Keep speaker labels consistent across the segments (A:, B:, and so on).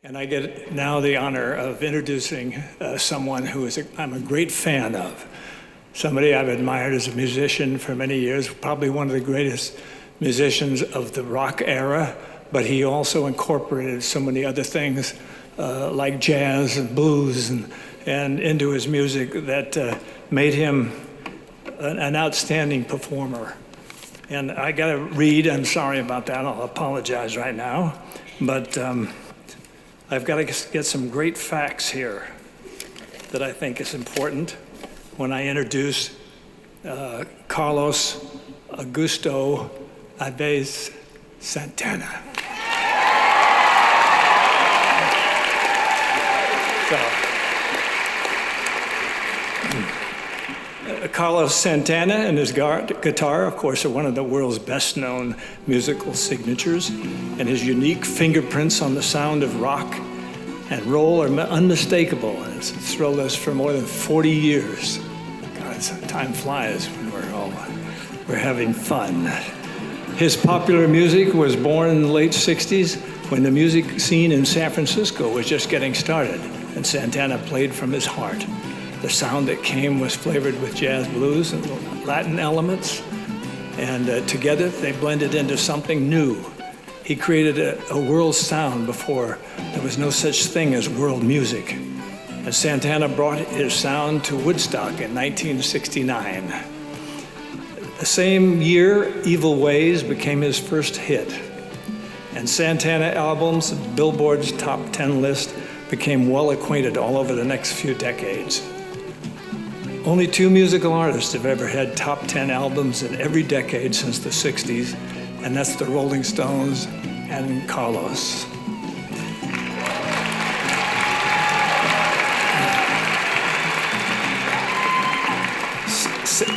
A: And I get now the honor of introducing someone who I'm a great fan of. Somebody I've admired as a musician for many years, probably one of the greatest musicians of the rock era, but he also incorporated so many other things like jazz and blues and into his music that made him an outstanding performer. And I gotta read, I'm sorry about that, I'll apologize right now, but I've got to get some great facts here that I think is important when I introduce Carlos Augusto Alves Santana. Carlos Santana and his guitar, of course, are one of the world's best-known musical signatures, and his unique fingerprints on the sound of rock and roll are unmistakable. And it's thrilled us for more than 40 years. God, time flies when we're having fun. His popular music was born in the late 60s when the music scene in San Francisco was just getting started, and Santana played from his heart. The sound that came was flavored with jazz, blues, and Latin elements, and together they blended into something new. He created a world sound before there was no such thing as world music. And Santana brought his sound to Woodstock in 1969. The same year, Evil Ways became his first hit. And Santana albums, Billboard's top 10 list, became well acquainted all over the next few decades. Only two musical artists have ever had top 10 albums in every decade since the 60s, and that's the Rolling Stones and Carlos.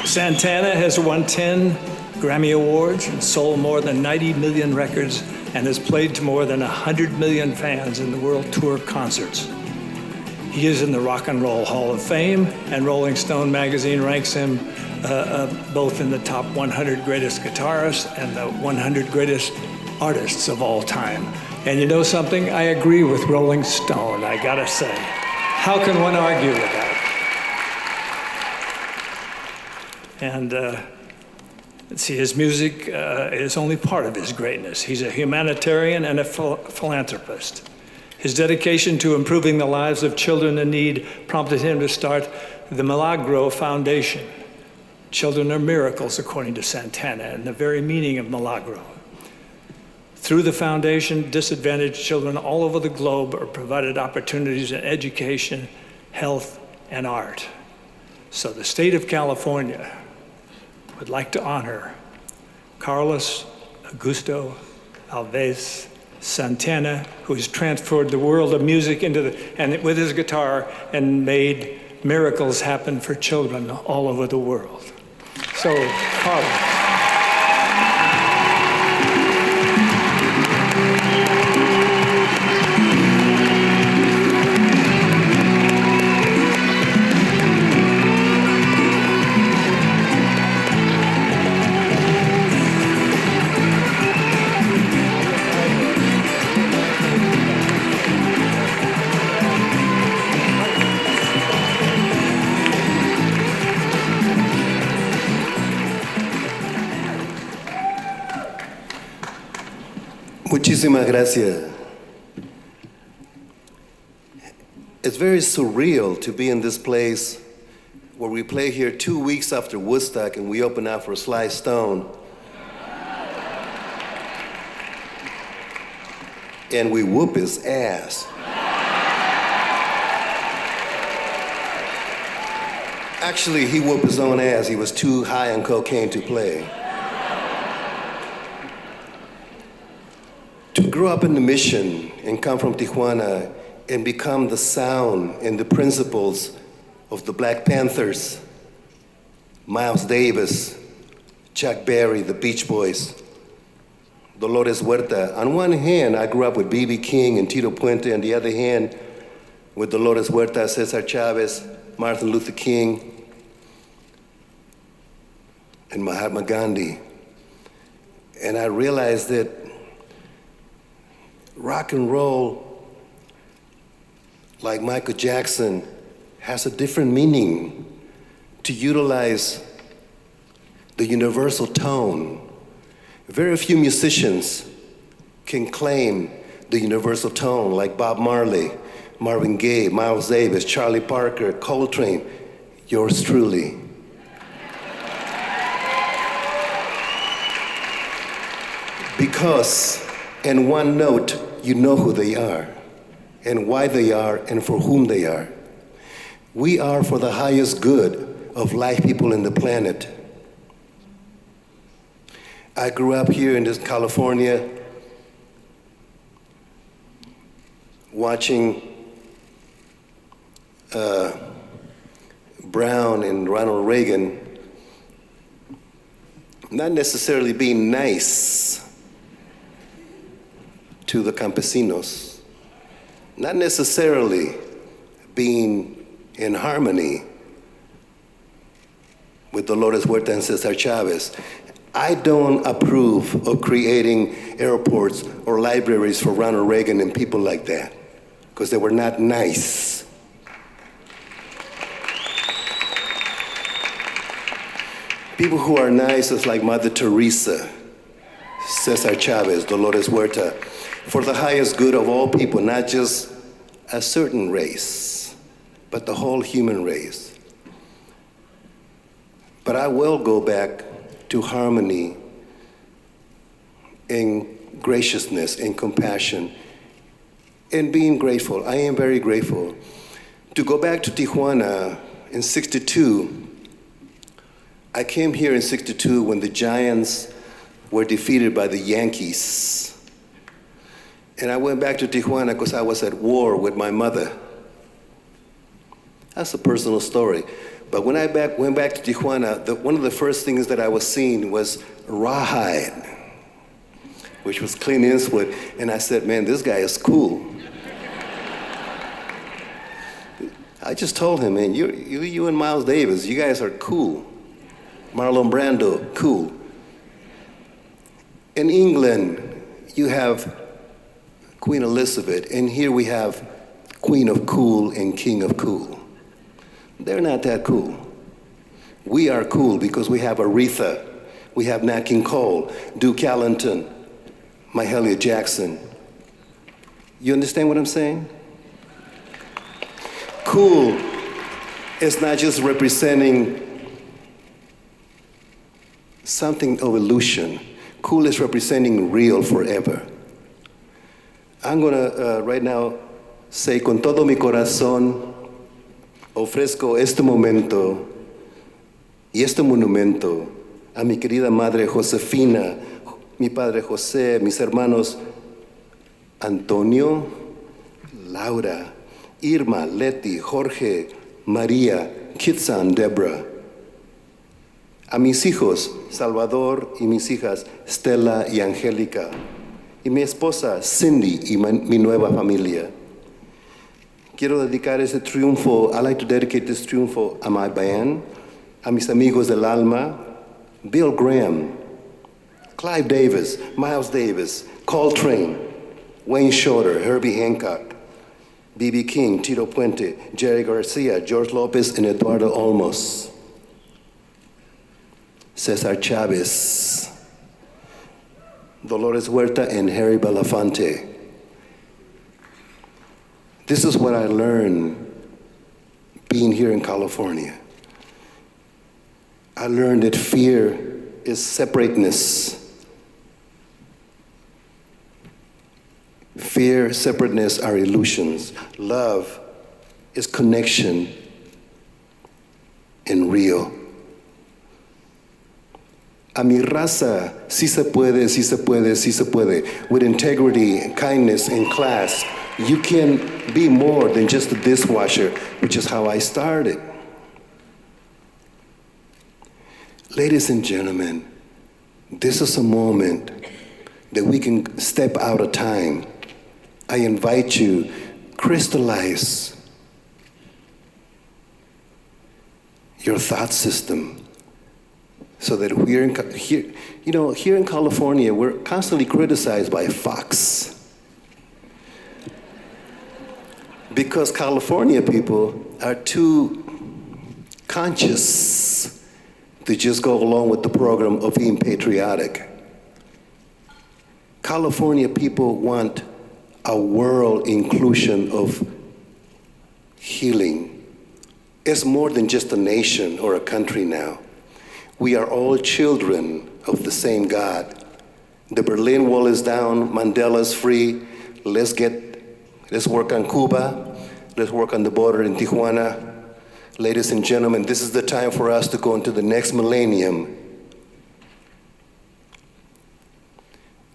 A: Santana has won 10 Grammy Awards and sold more than 90 million records and has played to more than 100 million fans in the World Tour concerts. He is in the Rock and Roll Hall of Fame, and Rolling Stone magazine ranks him both in the top 100 greatest guitarists and the 100 greatest artists of all time. And you know something? I agree with Rolling Stone, I gotta say. How can one argue with that? And let's see, his music is only part of his greatness. He's a humanitarian and a philanthropist. His dedication to improving the lives of children in need prompted him to start the Milagro Foundation. Children are miracles, according to Santana, and the very meaning of Milagro. Through the foundation, disadvantaged children all over the globe are provided opportunities in education, health, and art. So the state of California would like to honor Carlos Augusto Alves Santana, who has transferred the world of music with his guitar and made miracles happen for children all over the world. So, Carlos.
B: Muchísimas gracias. It's very surreal to be in this place where we play here 2 weeks after Woodstock and we open up for Sly Stone. And we whoop his ass. Actually, he whooped his own ass. He was too high on cocaine to play. To grow up in the Mission and come from Tijuana and become the sound and the principles of the Black Panthers, Miles Davis, Chuck Berry, the Beach Boys, Dolores Huerta. On one hand, I grew up with B.B. King and Tito Puente. On the other hand, with Dolores Huerta, Cesar Chavez, Martin Luther King, and Mahatma Gandhi. And I realized that rock and roll like Michael Jackson, has a different meaning to utilize the universal tone. Very few musicians can claim the universal tone like Bob Marley, Marvin Gaye, Miles Davis, Charlie Parker, Coltrane, yours truly. Because in one note, you know who they are, and why they are, and for whom they are. We are for the highest good of life, people, and the planet. I grew up here in this California, watching Brown and Ronald Reagan not necessarily being nice to the campesinos, not necessarily being in harmony with Dolores Huerta and Cesar Chavez. I don't approve of creating airports or libraries for Ronald Reagan and people like that, because they were not nice. People who are nice is like Mother Teresa, Cesar Chavez, Dolores Huerta, for the highest good of all people, not just a certain race, but the whole human race. But I will go back to harmony and graciousness and compassion and being grateful. I am very grateful. To go back to Tijuana in '62, I came here in '62 when the Giants were defeated by the Yankees. And I went back to Tijuana because I was at war with my mother. That's a personal story. But when I went back to Tijuana, one of the first things that I was seeing was Rawhide, which was Clint Eastwood. And I said, man, this guy is cool. I just told him, man, you and Miles Davis, you guys are cool. Marlon Brando, cool. In England, you have Queen Elizabeth, and here we have Queen of Cool and King of Cool. They're not that cool. We are cool because we have Aretha, we have Nat King Cole, Duke Ellington, Mahalia Jackson. You understand what I'm saying? Cool is not just representing something of illusion. Cool is representing real forever. I'm gonna right now say, con todo mi corazón, ofrezco este momento y este monumento a mi querida madre Josefina, mi padre José, mis hermanos Antonio, Laura, Irma, Leti, Jorge, María, Kitsan, Debra. A mis hijos, Salvador, y mis hijas, Stella y Angélica. Y mi esposa, Cindy, y mi nueva familia. Quiero dedicar este triunfo, I like to dedicate this triunfo a my band, a mis amigos del alma, Bill Graham, Clive Davis, Miles Davis, Coltrane, Wayne Shorter, Herbie Hancock, B.B. King, Tito Puente, Jerry Garcia, George Lopez, and Eduardo Olmos, Cesar Chavez, Dolores Huerta, and Harry Belafonte. This is what I learned being here in California. I learned that fear is separateness. Fear, separateness are illusions. Love is connection and real. A mi raza, sí se puede, sí se puede, sí se puede. With integrity, kindness, and class, you can be more than just a dishwasher, which is how I started. Ladies and gentlemen, this is a moment that we can step out of time. I invite you, crystallize your thought system so that here in California, we're constantly criticized by Fox. because California people are too conscious to just go along with the program of being patriotic. California people want a world inclusion of healing. It's more than just a nation or a country now. We are all children of the same God. The Berlin Wall is down, Mandela's free. Let's work on Cuba. Let's work on the border in Tijuana. Ladies and gentlemen, this is the time for us to go into the next millennium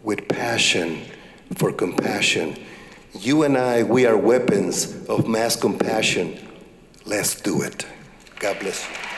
B: with passion for compassion. You and I, we are weapons of mass compassion. Let's do it. God bless you.